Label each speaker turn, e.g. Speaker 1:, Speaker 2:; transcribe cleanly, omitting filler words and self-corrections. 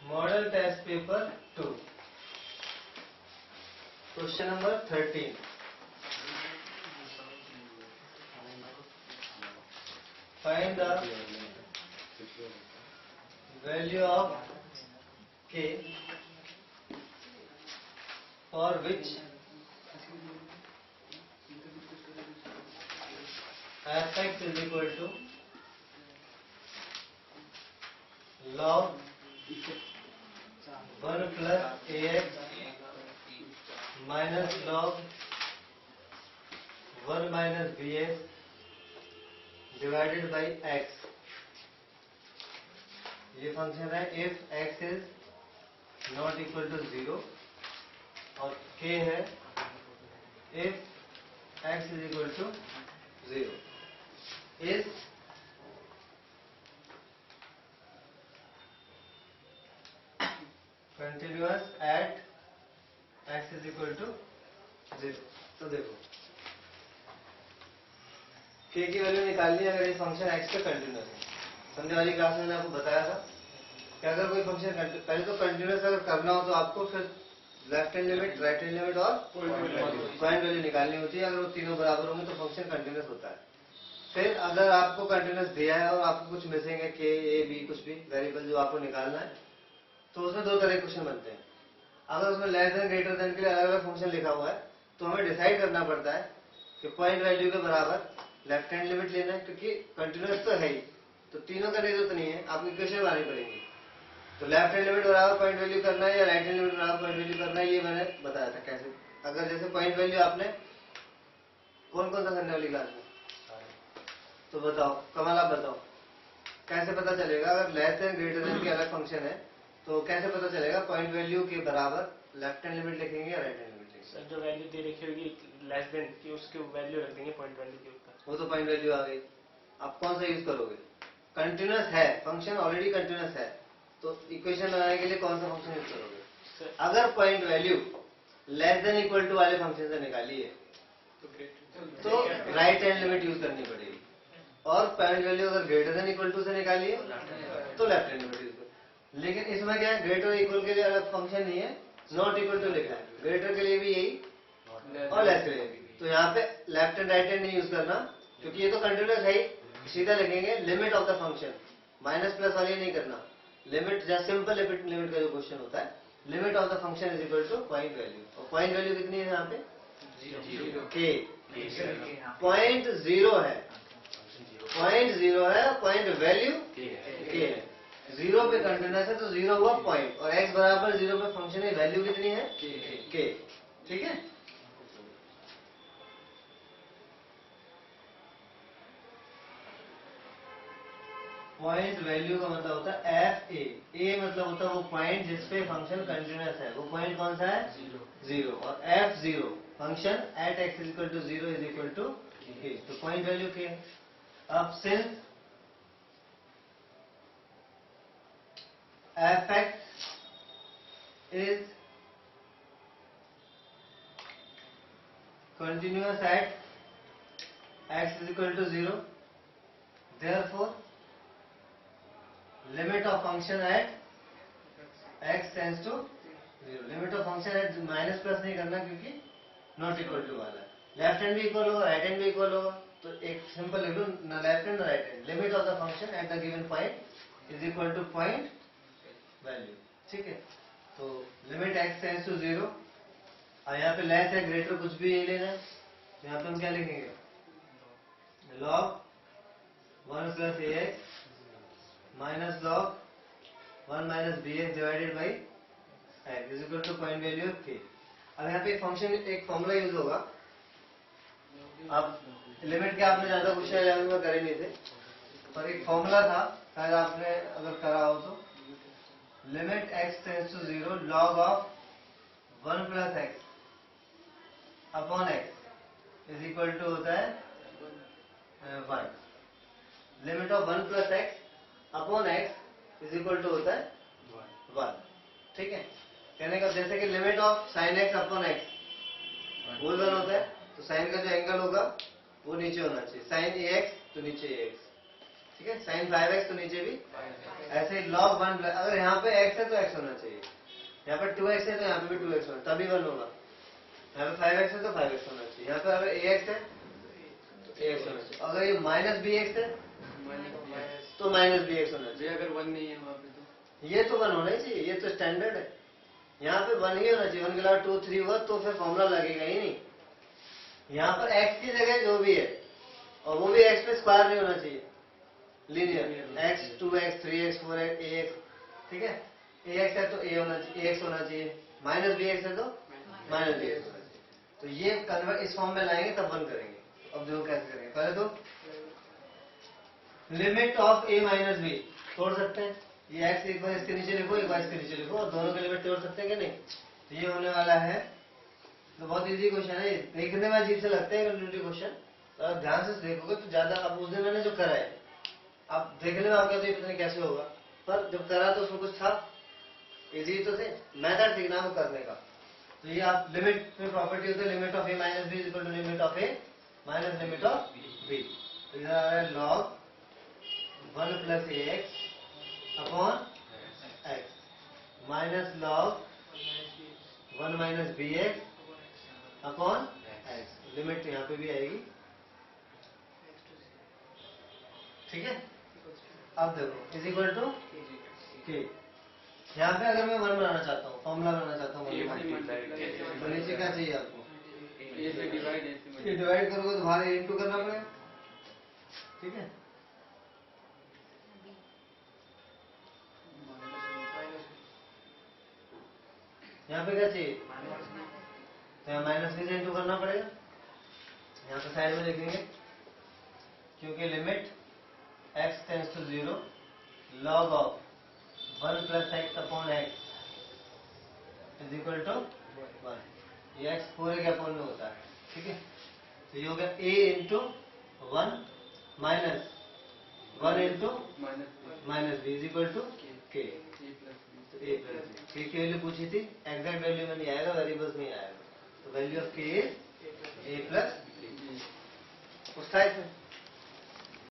Speaker 1: Model test paper 2. Question number 13. Find the value of k for which f(x) is equal to log 1 plus ax minus log 1 minus bx divided by x. ये function है if x is not equal to 0 और k है if x is equal to 0 is continuous at x is equal to 0. तो देखो k की value निकालनी है अगर ये फंक्शन x पे कंटिन्यूस है। संध्या वाली क्लास में मैंने आपको बताया था कि अगर कोई फंक्शन पहले तो कंटिन्यूस अगर करना हो तो आपको फिर left hand limit, right hand limit और पॉइंट वैल्यू निकालनी होती है। अगर वो तीनों बराबर होंगे तो फंक्शन कंटिन्यूस होता है। फिर अगर आपको कंटिन्यूस दिया है और आपको कुछ मिसिंग है के ए बी कुछ भी वेरिएबल जो आपको निकालना है तो उसमें दो तरह के क्वेश्चन बनते हैं। अगर उसमें लेस देन ग्रेटर देन के लिए अलग अलग फंक्शन लिखा हुआ है तो हमें डिसाइड करना पड़ता है कि पॉइंट वैल्यू के बराबर लेफ्ट हैंड लिमिट लेना है क्योंकि कंटिन्यूस तो है ही, तो तीनों करने की जरूरत नहीं है, आपको इक्वेशन बनानी पड़ेगी। तो लेफ्ट हैंड लिमिट बराबर पॉइंट वैल्यू करना है या राइट हैंड लिमिट बराबर पॉइंट वैल्यू करना है, ये मैंने बताया था कैसे। अगर जैसे पॉइंट वैल्यू आपने कौन कौन सा करने वाली क्लास में, तो बताओ कमाल, आप बताओ कैसे पता चलेगा अगर लेस देन ग्रेटर देन के अलग फंक्शन है तो कैसे पता चलेगा पॉइंट वैल्यू के बराबर लेफ्ट हैंड लिमिट लिखेंगे या राइट हैंड लिमिट लिखेंगे?
Speaker 2: सर जो वैल्यू दे रखी होगी लेस देन की उसकी वैल्यू रख देंगे पॉइंट वैल्यू के ऊपर।
Speaker 1: वो तो पॉइंट वैल्यू आ गई। अब कौन सा यूज करोगे? कंटिन्यूस है फंक्शन, ऑलरेडी कंटिन्यूस है तो इक्वेशन बनाने के लिए कौन सा फंक्शन यूज करोगे? अगर point value less than equal to वाले फंक्शन से निकाली है तो राइट हैंड लिमिट यूज करनी पड़ेगी, और पॉइंट वैल्यू अगर ग्रेटर देन इक्वल टू से निकाली है तो लेफ्ट हैंड लिमिट यूज करो। लेकिन इसमें क्या है, ग्रेटर इक्वल के लिए अलग फंक्शन नहीं है, नॉट इक्वल टू लिखा है, ग्रेटर के लिए भी यही और लेस के लिए भी। तो यहाँ पे लेफ्ट एंड राइट हैंड नहीं यूज करना क्योंकि ये तो कंटिन्यूस है ही, सीधा लिखेंगे limit of the function, minus plus वाली नहीं करना। लिमिट जस्ट सिंपल लिमिट का जो क्वेश्चन होता है, limit of the function is equal to point value, और पॉइंट वैल्यू कितनी है यहाँ पे? के पॉइंट जीरो है, पॉइंट जीरो है, पॉइंट वैल्यू के है। जीरो पे कंटिन्यूस है तो जीरो हुआ पॉइंट, और x बराबर जीरो पे फंक्शन है, वैल्यू कितनी है? के। ठीक है, पॉइंट वैल्यू का मतलब होता है एफ ए मतलब होता है वो पॉइंट जिसपे फंक्शन कंटिन्यूस है, वो पॉइंट कौन सा है? जीरो। और F zero function at X is equal to zero is equal to K, तो पॉइंट वैल्यू के। अब since F X is continuous at x is equal to 0, therefore limit of function at x tends to 0। Limit of function है, minus plus नहीं करना क्योंकि not equal to वाला है। Left hand भी equal होगा, right hand भी equal होगा, तो एक सिंपल लिख लो ना लेफ्ट हैंड ना right hand. Limit of the function at the given point is equal to point value. ठीक है, तो लिमिट x टेंड्स टू 0, और यहाँ पे लेस है ग्रेटर कुछ भी नहीं लेना है, तो यहाँ पे हम क्या लिखेंगे? log 1 plus A X minus log 1 minus B X divided by X is equal to point value of K. अब यहाँ पे फंक्शन एक फॉर्मूला यूज होगा। अब लिमिट के आपने ज्यादा क्वेश्चन 11 में करे नहीं थे, पर एक फॉर्मूला था, शायद आपने अगर करा हो तो, limit x tends to 0 log of 1 plus X upon X is equal to होता है 1। Limit of 1 plus X upon X is equal to होता है 1। ठीक है, कहने का जैसे कि limit of sine X upon X whole 1 होता है, तो साइन का जो एंगल होगा वो नीचे होना चाहिए, साइन ए एक्स तो नीचे ए एक्स। ठीक है, साइन 5x तो नीचे भी ऐसे ही log 1 प्लस, अगर यहाँ पे x है तो x होना चाहिए, यहाँ पर 2x है तो यहाँ पे भी 2x होना, तभी 1 होगा। यहाँ पे 5x है तो 5x होना चाहिए, यहाँ पे अगर ax है तो ax होना चाहिए, अगर ये माइनस bx है तो माइनस bx होना चाहिए।
Speaker 3: अगर 1 नहीं है वहाँ पे तो
Speaker 1: ये तो 1 होना ही चाहिए, ये तो स्टैंडर्ड है, यहाँ पे 1 ही होना चाहिए, 1 के अलावा 2 3 हुआ तो फिर फॉर्मूला लगेगा ही नहीं। यहाँ पर x की जगह जो भी है, और वो भी x पे स्क्वायर नहीं होना चाहिए, linear, x 2x 3x 4x ax, ठीक है, ax है तो a होना चाहिए, ax होना चाहिए, माइनस bx है तो माइनस bx होना चाहिए। तो ये कन्वर्ट इस फॉर्म में लाएंगे तब 1 करेंगे। अब देखो कैसे करेंगे, पहले तो limit of a minus b तोड़ सकते हैं, ये x एक बार इसके नीचे लिखो, एक बार इसके नीचे लिखो, और दोनों के लिमिट तोड़ सकते हैं कि नहीं। तो ये होने वाला है, तो बहुत इजी क्वेश्चन है, देखने में अजीब से लगते हैं कंटिन्यूटी क्वेश्चन, तो ध्यान से देखोगे तो ज्यादा। अब उस दिन मैंने जो करा है, अब देखने में आपका तो ये पता नहीं कैसे होगा, पर जब करा तो उसमें कुछ था, इजी तो थे, मेथड सीखना वो करने का। तो ये आप लिमिट में प्रॉपर्टी होती है, limit of a minus b equal to limit of a minus limit of b। तो इधर आ रहा है log 1 plus ax upon x minus log 1 minus bx upon x, limit यहाँ पे भी आएगी, ठीक है। अब देखो इज इक्वल टू के, यहाँ पे अगर मैं 1 बनाना चाहता हूँ, फॉर्मूला बनाना चाहता हूँ, तो नीचे क्या चाहिए आपको,
Speaker 3: ए से डिवाइड,
Speaker 1: ये डिवाइड करोगे तो बाहर इनटू करना पड़ेगा, ठीक है। यहाँ पे क्या चाहिए, तो यहाँ माइनस बी से इंटू करना पड़ेगा, यहाँ पे साइड में लिखेंगे, क्योंकि limit x tends to 0 log of 1 plus X upon X is equal to 1, ये x पूरे के अपॉन में होता है, ठीक है। तो ये हो गया a into 1 minus 1 into minus B is equal to K, तो a प्लस बी, के की वैल्यू पूछी थी, एग्जैक्ट वैल्यू में नहीं आएगा, वेरिएबल्स में आएगा, तो वैल्यू ऑफ के इज a प्लस उस टाइप में